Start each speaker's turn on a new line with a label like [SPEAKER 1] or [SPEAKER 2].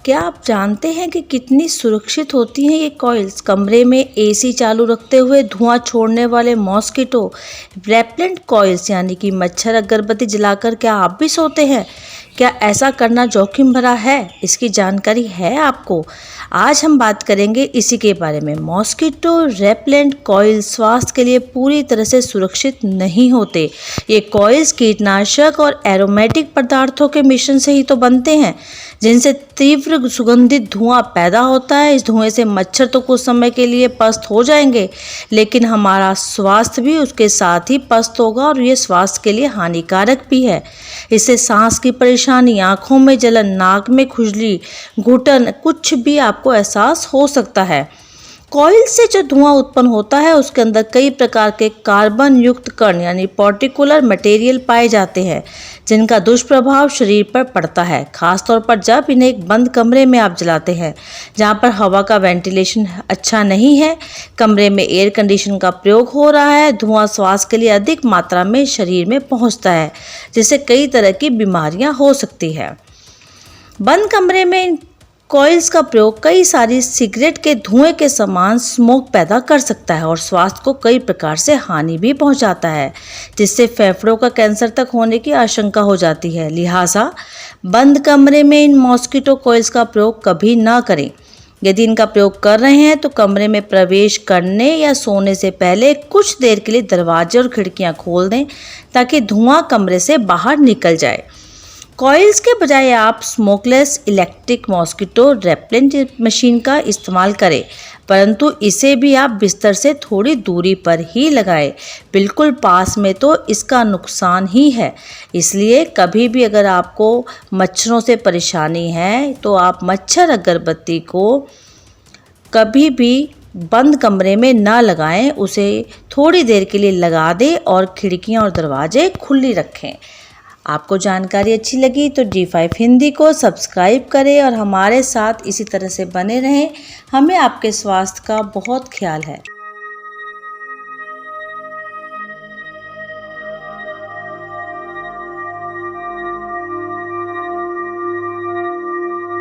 [SPEAKER 1] क्या आप जानते हैं कि कितनी सुरक्षित होती हैं ये कॉइल्स? कमरे में एसी चालू रखते हुए धुआं छोड़ने वाले मॉस्किटो रेपेलेंट कॉइल्स यानी कि मच्छर अगरबत्ती जलाकर क्या आप भी सोते हैं? क्या ऐसा करना जोखिम भरा है? इसकी जानकारी है आपको? आज हम बात करेंगे इसी के बारे में। मॉस्किटो रेपेलेंट कॉइल स्वास्थ्य के लिए पूरी तरह से सुरक्षित नहीं होते। ये कॉइल्स कीटनाशक और एरोमेटिक पदार्थों के मिश्रण से ही तो बनते हैं, जिनसे तीव्र सुगंधित धुआं पैदा होता है। इस धुएं से मच्छर तो कुछ समय के लिए पस्त हो जाएंगे, लेकिन हमारा स्वास्थ्य भी उसके साथ ही पस्त होगा और ये स्वास्थ्य के लिए हानिकारक भी है। इससे सांस की परेशानी, आंखों में जलन, नाक में खुजली, घुटन, कुछ भी आपको एहसास हो सकता है। कॉइल से जो धुआं उत्पन्न होता है उसके अंदर कई प्रकार के कार्बन युक्त कण यानी पार्टिकुलर मटेरियल पाए जाते हैं, जिनका दुष्प्रभाव शरीर पर पड़ता है, खासतौर पर जब इन्हें एक बंद कमरे में आप जलाते हैं जहां पर हवा का वेंटिलेशन अच्छा नहीं है। कमरे में एयर कंडीशन का प्रयोग हो रहा है। धुआं श्वास के लिए अधिक मात्रा में शरीर में पहुंचता है, जिससे कई तरह की बीमारियां हो सकती है। बंद कमरे में कॉइल्स का प्रयोग कई सारी सिगरेट के धुएं के समान स्मोक पैदा कर सकता है और स्वास्थ्य को कई प्रकार से हानि भी पहुंचाता है, जिससे फेफड़ों का कैंसर तक होने की आशंका हो जाती है। लिहाजा बंद कमरे में इन मॉस्किटो कॉइल्स का प्रयोग कभी ना करें। यदि इनका प्रयोग कर रहे हैं तो कमरे में प्रवेश करने या सोने से पहले कुछ देर के लिए दरवाजे और खिड़कियां खोल दें, ताकि धुआं कमरे से बाहर निकल जाए। कॉइल्स के बजाय आप smokeless electric mosquito repellent machine का इस्तेमाल करें, परंतु इसे भी आप बिस्तर से थोड़ी दूरी पर ही लगाएं। बिल्कुल पास में तो इसका नुकसान ही है। इसलिए कभी भी अगर आपको मच्छरों से परेशानी है तो आप मच्छर अगरबत्ती को कभी भी बंद कमरे में ना लगाएं, उसे थोड़ी देर के लिए लगा दें और खिड़कियां और दरवाजे खुली रखें। आपको जानकारी अच्छी लगी तो D5 हिंदी को सब्सक्राइब करें और हमारे साथ इसी तरह से बने रहें। हमें आपके स्वास्थ्य का बहुत ख्याल है।